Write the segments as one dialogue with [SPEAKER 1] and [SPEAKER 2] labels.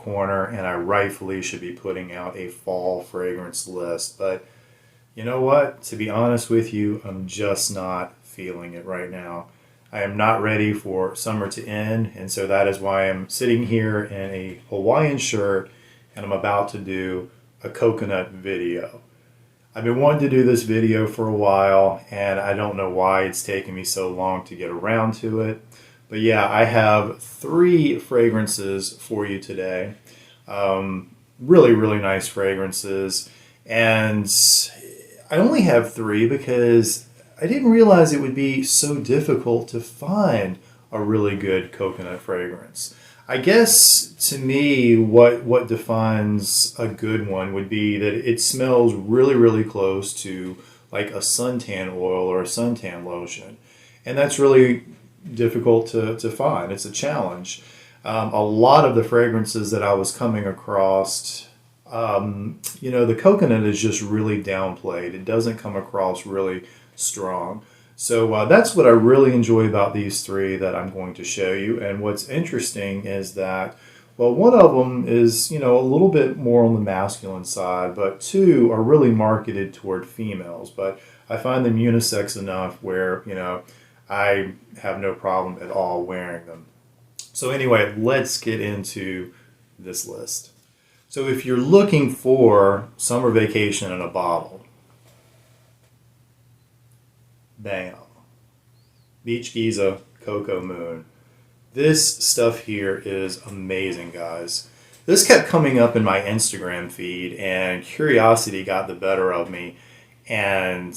[SPEAKER 1] corner, and I rightfully should be putting out a fall fragrance list. But you know what? To be honest with you, I'm just not feeling it right now. I am not ready for summer to end, and so that is why I'm sitting here in a Hawaiian shirt and I'm about to do a coconut video. I've been wanting to do this video for a while, and I don't know why it's taken me so long to get around to it. But yeah, I have 3 fragrances for you today. Really, really nice fragrances. And I only have 3 because I didn't realize it would be so difficult to find a really good coconut fragrance. I guess to me, what defines a good one would be that it smells really, really close to like a suntan oil or a suntan lotion. And that's really difficult to find. It's a challenge. A lot of the fragrances that I was coming across, the coconut is just really downplayed. It doesn't come across really strong. So that's what I really enjoy about these 3 that I'm going to show you. And what's interesting is that, well, one of them is, a little bit more on the masculine side, but 2 are really marketed toward females. But I find them unisex enough where, I have no problem at all wearing them. So anyway, let's get into this list. So if you're looking for summer vacation in a bottle, bam. Beach Giza Coco Moon. This stuff here is amazing, guys. This kept coming up in my Instagram feed, and curiosity got the better of me. And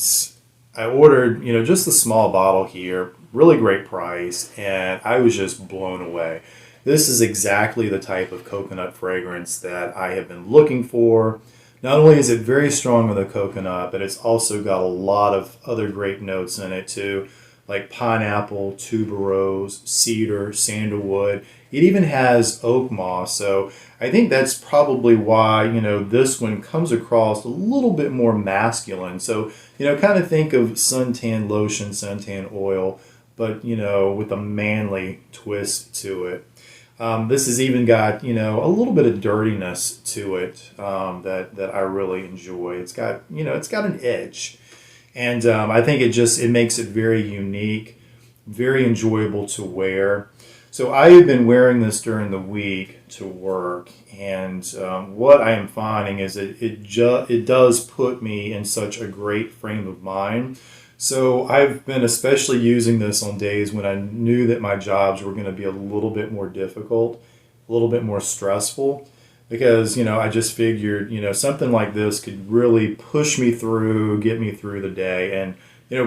[SPEAKER 1] I ordered, just the small bottle here. Really great price, and I was just blown away. This is exactly the type of coconut fragrance that I have been looking for. Not only is it very strong with the coconut, but it's also got a lot of other great notes in it too, like pineapple, tuberose, cedar, sandalwood. It even has oak moss, so I think that's probably why, this one comes across a little bit more masculine. So, kind of think of suntan lotion, suntan oil, but, with a manly twist to it. This has even got, a little bit of dirtiness to it that I really enjoy. It's got, it's got an edge. And I think it makes it very unique, very enjoyable to wear. So I have been wearing this during the week to work, and what I am finding is it does put me in such a great frame of mind. So I've been especially using this on days when I knew that my jobs were going to be a little bit more difficult, a little bit more stressful, because, I just figured, something like this could really push me through, get me through the day. And,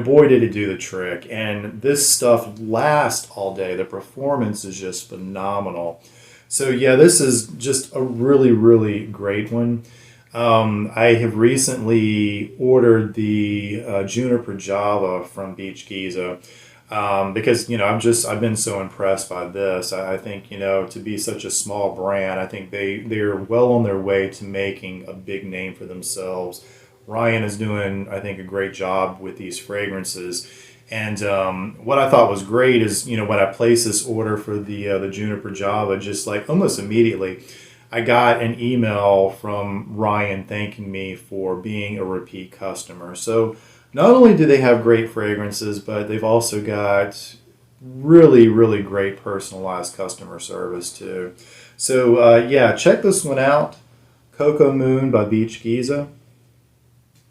[SPEAKER 1] boy, did it do the trick. And this stuff lasts all day. The performance is just phenomenal. So, yeah, this is just a really, really great one. I have recently ordered the Juniper Java from Beach Giza because I've been so impressed by this. I think to be such a small brand, I think they're well on their way to making a big name for themselves. Ryan is doing, I think, a great job with these fragrances. And what I thought was great is when I placed this order for the Juniper Java, just like almost immediately, I got an email from Ryan thanking me for being a repeat customer. So not only do they have great fragrances, but they've also got really, really great personalized customer service too. So yeah, check this one out. Coco Moon by Beach Giza.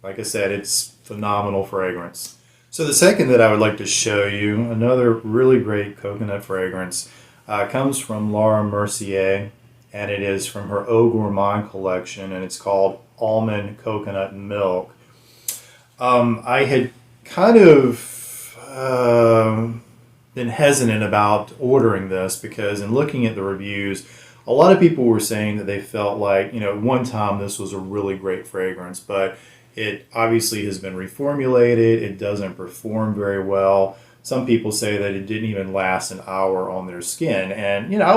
[SPEAKER 1] Like I said, it's phenomenal fragrance. So the second that I would like to show you, another really great coconut fragrance, comes from Laura Mercier. And it is from her Eau Gourmand collection, and it's called Almond Coconut Milk. I had kind of been hesitant about ordering this because in looking at the reviews, a lot of people were saying that they felt like, at one time this was a really great fragrance, but it obviously has been reformulated. It doesn't perform very well. Some people say that it didn't even last an hour on their skin, and I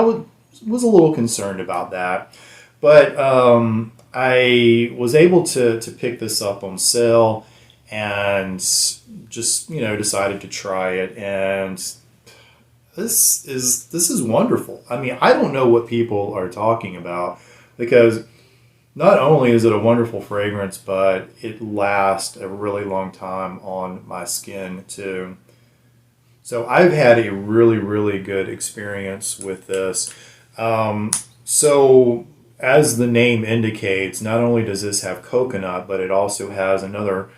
[SPEAKER 1] was a little concerned about that, but I was able to pick this up on sale and just decided to try it, and this is wonderful. I mean, I don't know what people are talking about because not only is it a wonderful fragrance, but it lasts a really long time on my skin too. So I've had a really, really good experience with this. So as the name indicates, not only does this have coconut, but it also has another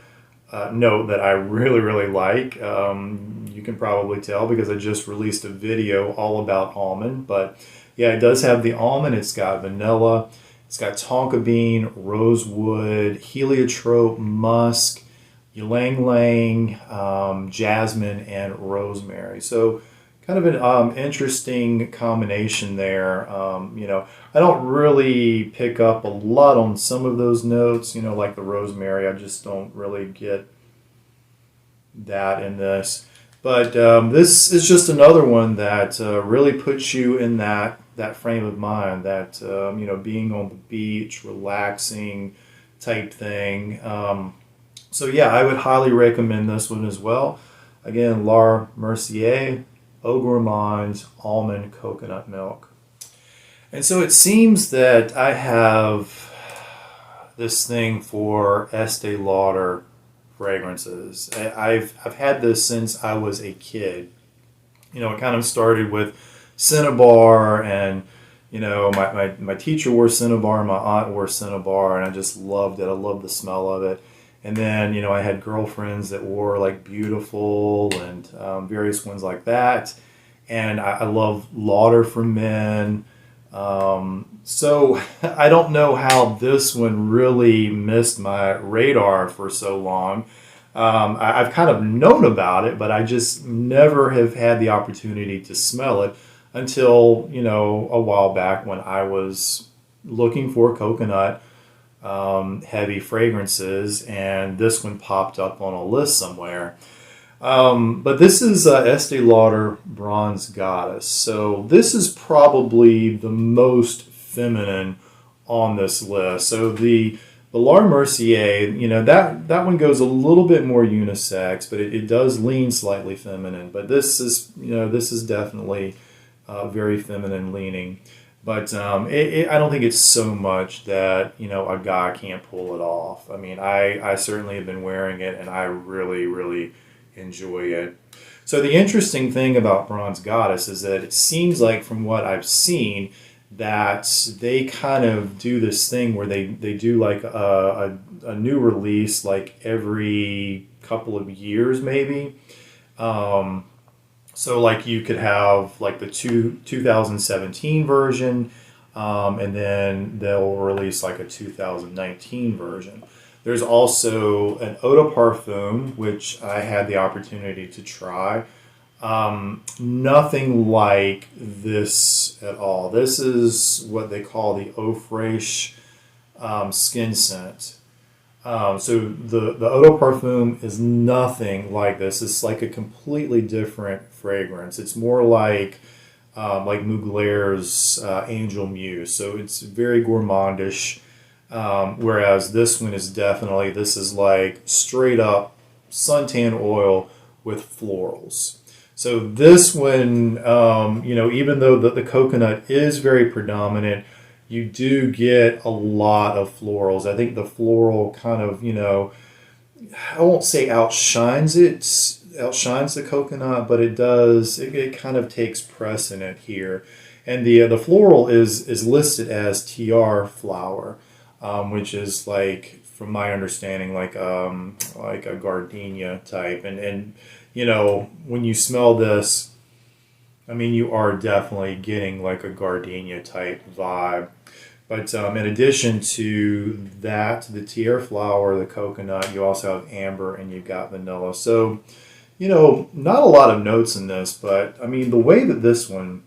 [SPEAKER 1] note that I really, really like. You can probably tell because I just released a video all about almond. But yeah, it does have the almond. It's got vanilla. It's got tonka bean, rosewood, heliotrope, musk, ylang ylang, jasmine, and rosemary. So kind of an interesting combination there. I don't really pick up a lot on some of those notes, like the rosemary. I just don't really get that in this. But this is just another one that really puts you in that frame of mind, that, being on the beach, relaxing type thing. So yeah, I would highly recommend this one as well. Again, La Mercier Eau Gourmand Almond Coconut Milk. And so it seems that I have this thing for Estee Lauder fragrances. I've had this since I was a kid. It kind of started with Cinnabar, and my teacher wore Cinnabar, my aunt wore Cinnabar, and I just loved it. I loved the smell of it. And then I had girlfriends that wore like Beautiful and various ones like that. And I love Lauder for Men. So I don't know how this one really missed my radar for so long. I've kind of known about it, but I just never have had the opportunity to smell it until, a while back when I was looking for coconut heavy fragrances, and this one popped up on a list somewhere. But this is Estee Lauder Bronze Goddess. So this is probably the most feminine on this list. So the La Mercier, that one goes a little bit more unisex, but it does lean slightly feminine. But this is definitely very feminine leaning. But I don't think it's so much that, a guy can't pull it off. I mean, I certainly have been wearing it, and I really, really enjoy it. So the interesting thing about Bronze Goddess is that it seems like, from what I've seen, that they kind of do this thing where they do like a new release like every couple of years maybe. So like you could have like the 2017 version, and then they'll release like a 2019 version. There's also an eau de parfum, which I had the opportunity to try. Nothing like this at all. This is what they call the Eau Fraiche skin scent. So the eau de parfum is nothing like this. It's like a completely different fragrance. It's more like Mugler's Angel Muse. So it's very gourmandish. Whereas this one is definitely, this is like straight up suntan oil with florals. So this one, even though the coconut is very predominant, you do get a lot of florals. I think the floral kind of, I won't say outshines the coconut, but it kind of takes precedent here. And the floral is listed as TR flower, which is like, from my understanding, like a gardenia type. And when you smell this, I mean, you are definitely getting like a gardenia type vibe. But in addition to that, the tiare flower, the coconut, you also have amber and you've got vanilla. So, not a lot of notes in this, but I mean, the way that this one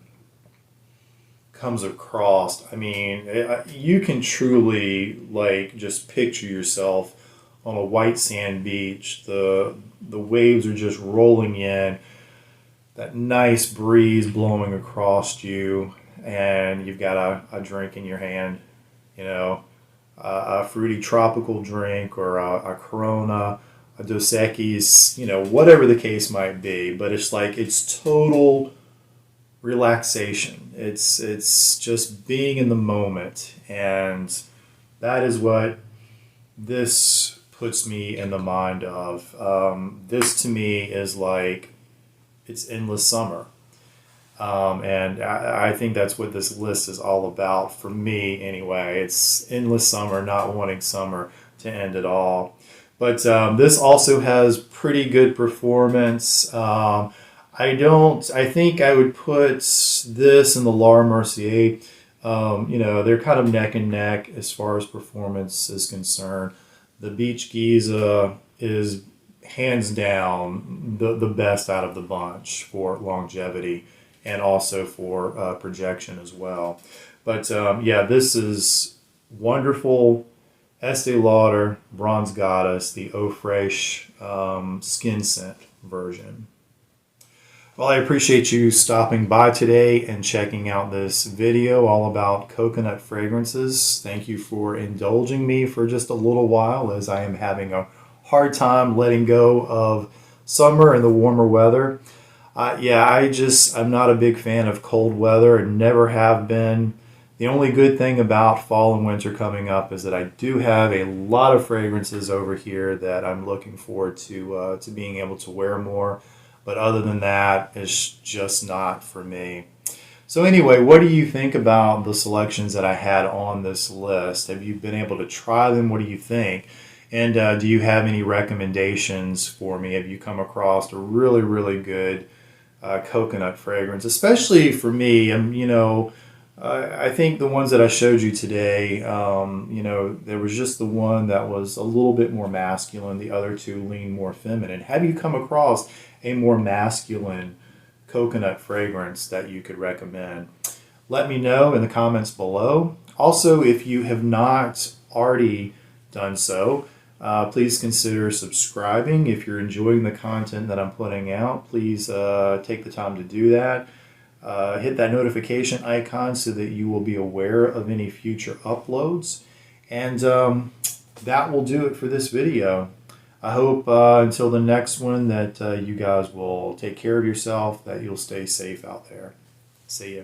[SPEAKER 1] comes across, I mean, you can truly like just picture yourself on a white sand beach. The waves are just rolling in, that nice breeze blowing across you, and you've got a drink in your hand, a fruity tropical drink, or a Corona, a Dos Equis, whatever the case might be. But it's like, it's total relaxation. It's just being in the moment, and that is what this puts me in the mind of. This to me is like it's endless summer. And I think that's what this list is all about for me anyway. It's endless summer, not wanting summer to end at all. But this also has pretty good performance. I think I would put this and the Laura Mercier. They're kind of neck and neck as far as performance is concerned. The Beach Giza is hands down the best out of the bunch for longevity and also for projection as well. But yeah, this is wonderful. Estee Lauder Bronze Goddess, the Eau Fraiche skin scent version. Well, I appreciate you stopping by today and checking out this video all about coconut fragrances. Thank you for indulging me for just a little while as I am having a hard time letting go of summer and the warmer weather. I'm not a big fan of cold weather and never have been. The only good thing about fall and winter coming up is that I do have a lot of fragrances over here that I'm looking forward to being able to wear more. But other than that, it's just not for me. So anyway, what do you think about the selections that I had on this list? Have you been able to try them? What do you think? And do you have any recommendations for me? Have you come across a really, really good coconut fragrance? Especially for me, I think the ones that I showed you today, there was just the one that was a little bit more masculine. The other two lean more feminine. Have you come across a more masculine coconut fragrance that you could recommend? Let me know in the comments below. Also, if you have not already done so, please consider subscribing. If you're enjoying the content that I'm putting out, please take the time to do that. Hit that notification icon so that you will be aware of any future uploads. And that will do it for this video. I hope until the next one that you guys will take care of yourself, that you'll stay safe out there. See ya.